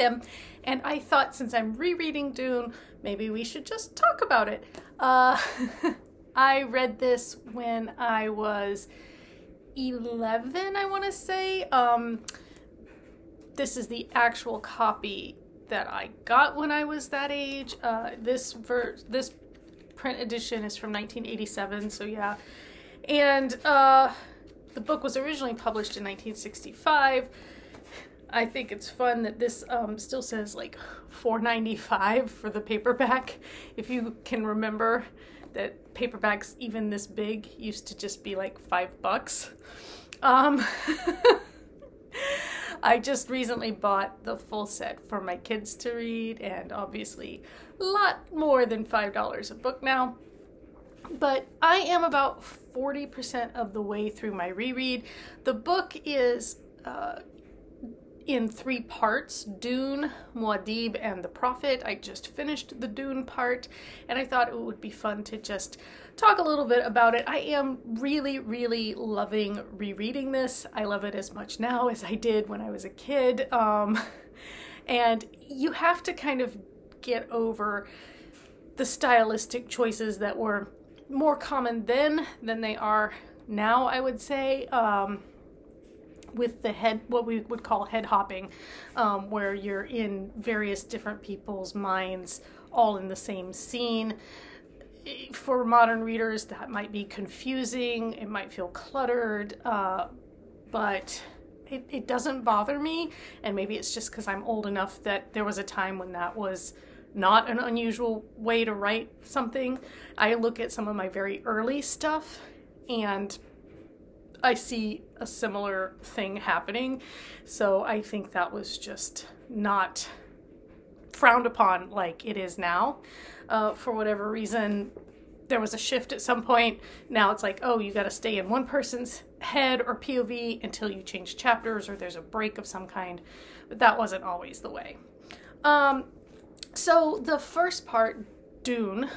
him. And I thought, since I'm rereading Dune, maybe we should just talk about it. I read this when I was 11, I want to say. This is the actual copy that I got when I was that age. This print edition is from 1987, so yeah. And the book was originally published in 1965. I think it's fun that this still says like $4.95 for the paperback. If you can remember that paperbacks even this big used to just be like $5. I just recently bought the full set for my kids to read, and obviously a lot more than $5 a book now. But I am about 40% of the way through my reread. The book is in 3 parts: Dune, Muad'dib, and The Prophet. I just finished the Dune part, and I thought it would be fun to just talk a little bit about it. I am really, really loving rereading this. I love it as much now as I did when I was a kid. And you have to kind of get over the stylistic choices that were more common then than they are now, I would say. With the what we would call head hopping, where you're in various different people's minds all in the same scene. For modern readers, that might be confusing, it might feel cluttered, but it doesn't bother me, and maybe it's just because I'm old enough that there was a time when that was not an unusual way to write something. I look at some of my very early stuff, and I see a similar thing happening, so I think that was just not frowned upon like it is now. For whatever reason, there was a shift at some point. Now it's like, oh, you got to stay in one person's head or POV until you change chapters or there's a break of some kind, but that wasn't always the way. So the first part, Dune,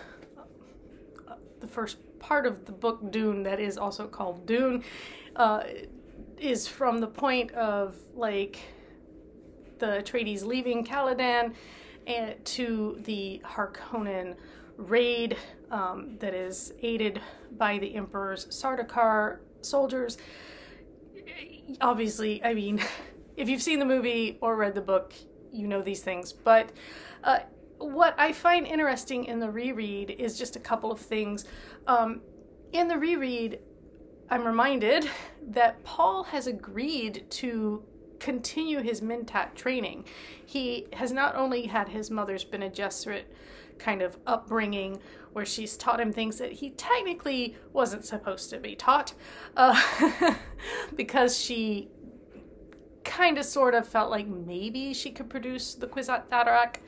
the first part of the book Dune that is also called Dune, is from the point of like the Atreides leaving Caladan and to the Harkonnen raid that is aided by the Emperor's Sardaukar soldiers. Obviously, I mean, if you've seen the movie or read the book, you know these things, but what I find interesting in the reread is just a couple of things. In the reread, I'm reminded that Paul has agreed to continue his Mentat training. He has not only had his mother's Bene Gesserit kind of upbringing where she's taught him things that he technically wasn't supposed to be taught, because she kind of sort of felt like maybe she could produce the Kwisatz Haderach,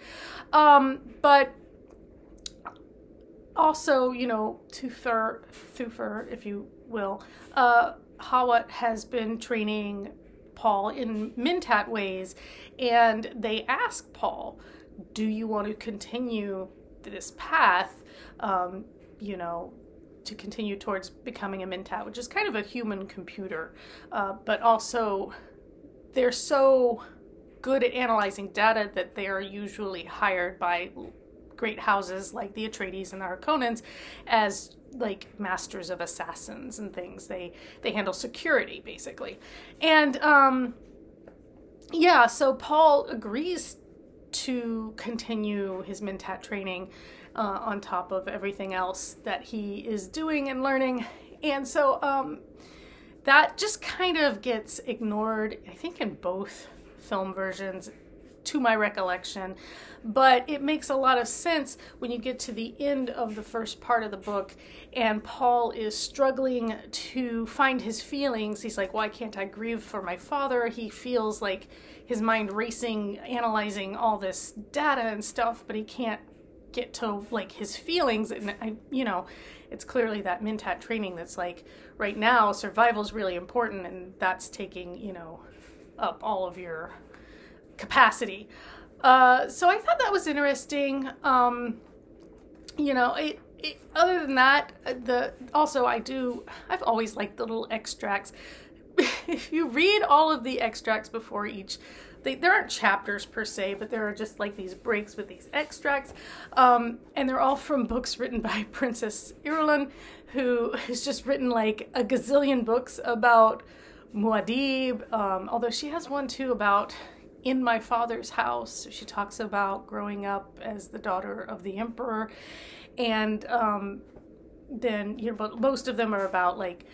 but also, you know, Thufir, if you will, Hawat has been training Paul in Mentat ways, and they ask Paul, do you want to continue this path, you know, to continue towards becoming a Mentat, which is kind of a human computer, but also they're so good at analyzing data that they are usually hired by great houses like the Atreides and the Harkonnens as like masters of assassins and things. They handle security basically. And yeah, so Paul agrees to continue his Mentat training on top of everything else that he is doing and learning. And so that just kind of gets ignored, I think, in both film versions, to my recollection, but it makes a lot of sense when you get to the end of the first part of the book and Paul is struggling to find his feelings. He's like, why can't I grieve for my father? He feels like his mind racing, analyzing all this data and stuff, but he can't get to like his feelings. And you know, it's clearly that Mentat training that's like, right now survival is really important, and that's taking, you know, up all of your capacity. So I thought that was interesting. You know, other than that, I've always liked the little extracts. If you read all of the extracts before each there aren't chapters per se, but there are just like these breaks with these extracts. And they're all from books written by Princess Irulan, who has just written like a gazillion books about Muad'dib, although she has one too about In My Father's House. She talks about growing up as the daughter of the emperor. And then, you know, but most of them are about like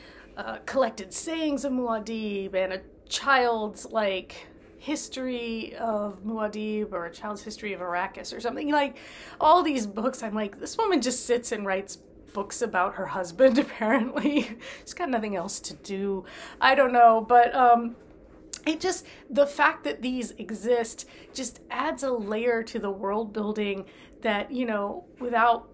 collected sayings of Muad'dib and a child's like history of Muad'dib or a child's history of Arrakis or something. Like all these books, I'm like, this woman just sits and writes books about her husband, apparently. She's got nothing else to do. I don't know, but it just, the fact that these exist just adds a layer to the world building that, you know, without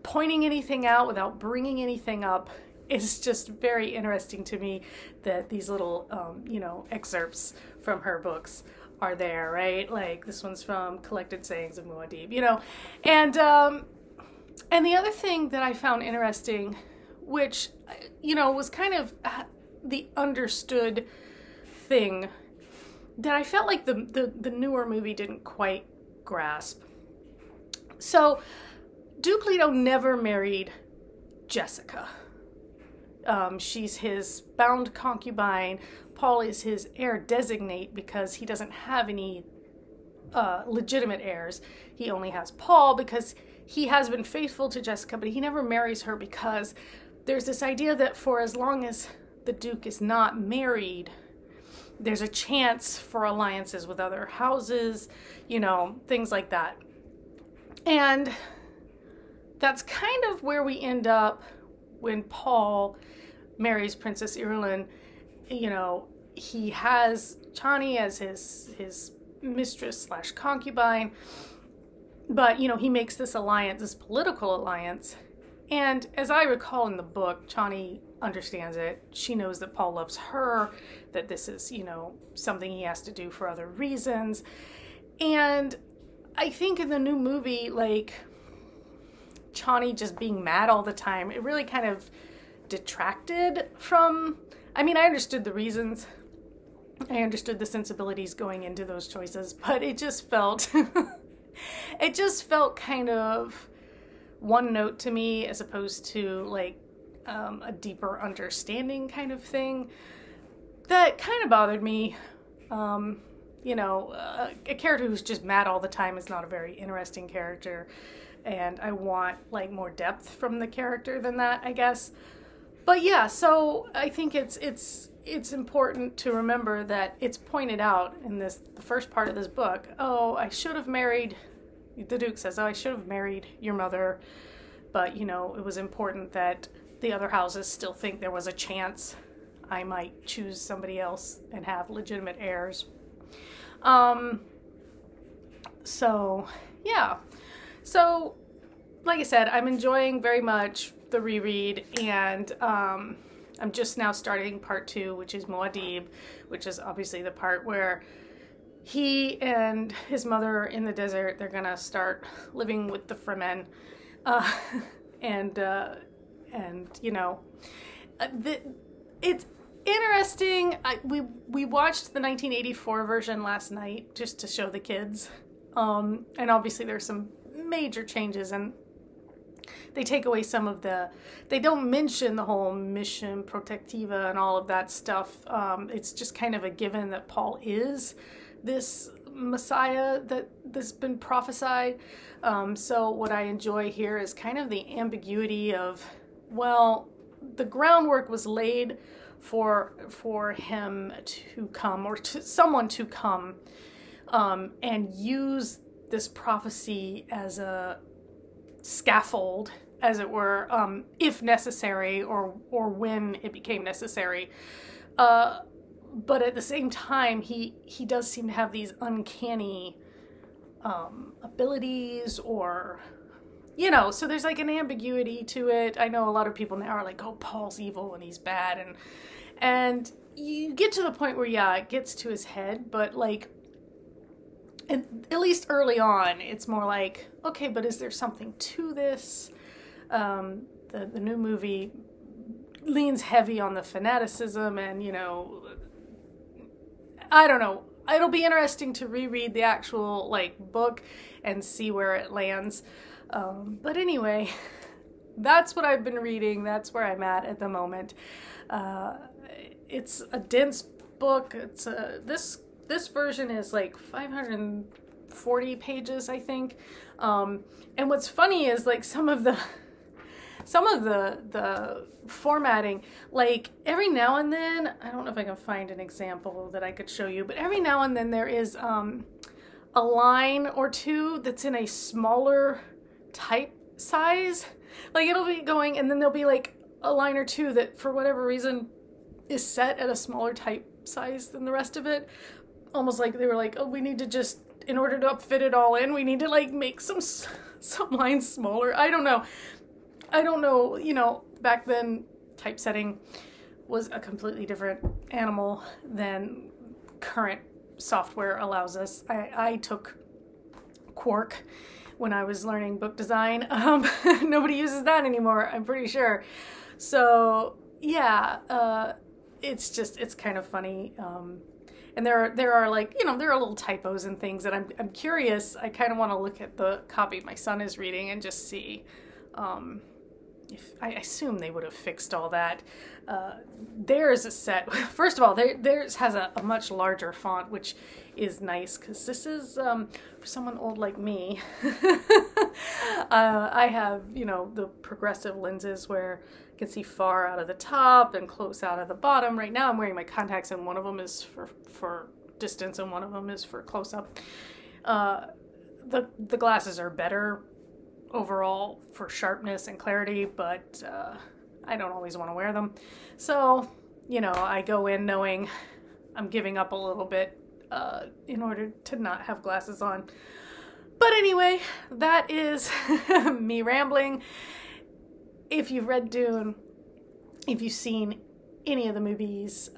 pointing anything out, without bringing anything up, it's just very interesting to me that these little, you know, excerpts from her books are there, right? Like this one's from Collected Sayings of Muad'dib, you know, and the other thing that I found interesting, which, you know, was kind of the understood thing that I felt like the newer movie didn't quite grasp. So Duke Leto never married Jessica. She's his bound concubine. Paul is his heir designate because he doesn't have any legitimate heirs. He only has Paul because he has been faithful to Jessica, but he never marries her because there's this idea that for as long as the Duke is not married, there's a chance for alliances with other houses, you know, things like that. And that's kind of where we end up when Paul marries Princess Irulan. You know, he has Chani as his mistress / concubine, but, you know, he makes this alliance, this political alliance. And as I recall in the book, Chani understands it. She knows that Paul loves her, that this is, you know, something he has to do for other reasons. And I think in the new movie, like, Chani just being mad all the time, it really kind of detracted from, I mean, I understood the reasons, I understood the sensibilities going into those choices, but it just felt, it just felt kind of one note to me as opposed to like a deeper understanding kind of thing that kind of bothered me. You know, a character who's just mad all the time is not a very interesting character. And I want like more depth from the character than that, I guess. But yeah, so I think it's important to remember that it's pointed out in the first part of this book. Oh, I should have married, the Duke says, oh, I should have married your mother. But, you know, it was important that the other houses still think there was a chance I might choose somebody else and have legitimate heirs. So yeah. So, like I said, I'm enjoying very much the reread, and I'm just now starting part 2, which is Muad'dib, which is obviously the part where he and his mother in the desert, they're gonna start living with the Fremen, and you know, it's interesting. We watched the 1984 version last night just to show the kids, and obviously there's some major changes, and they take away some of they don't mention the whole mission protectiva and all of that stuff. It's just kind of a given that Paul is this Messiah that's been prophesied. So what I enjoy here is kind of the ambiguity of, well, the groundwork was laid for him to come, or someone to come, and use this prophecy as a scaffold, as it were, if necessary, or when it became necessary. But at the same time, he does seem to have these uncanny abilities, or, you know, so there's like an ambiguity to it. I know a lot of people now are like, oh, Paul's evil and he's bad, and you get to the point where, yeah, it gets to his head, but like, at least early on, it's more like, okay, but is there something to this? The new movie leans heavy on the fanaticism, and, you know, I don't know. it'll be interesting to reread the actual like book and see where it lands. But anyway, that's what I've been reading. That's where I'm at the moment. It's a dense book. It's this version is like 540 pages, I think. And what's funny is like some of the formatting, like every now and then, I don't know if I can find an example that I could show you, but every now and then there is a line or two that's in a smaller type size. Like it'll be going, and then there'll be like a line or two that for whatever reason is set at a smaller type size than the rest of it. Almost like they were like, oh, we need to just, in order to fit it all in, we need to like make some lines smaller. I don't know, you know, back then typesetting was a completely different animal than current software allows us. I took Quark when I was learning book design. Nobody uses that anymore, I'm pretty sure. So yeah, it's kind of funny. And there are like, you know, there are little typos and things that I'm curious. I kind of want to look at the copy my son is reading and just see if I assume they would have fixed all that. Theirs is set. First of all, theirs has a much larger font, which is nice because this is for someone old like me. I have, you know, the progressive lenses where I can see far out of the top and close out of the bottom. Right now I'm wearing my contacts and one of them is for distance and one of them is for close up. The glasses are better overall for sharpness and clarity, but I don't always want to wear them. So, you know, I go in knowing I'm giving up a little bit in order to not have glasses on. But anyway, that is me rambling. If you've read Dune, if you've seen any of the movies,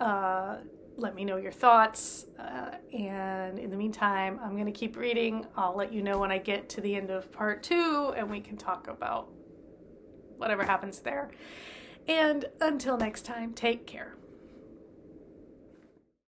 let me know your thoughts. And in the meantime, I'm going to keep reading. I'll let you know when I get to the end of part 2 and we can talk about whatever happens there. And until next time, take care.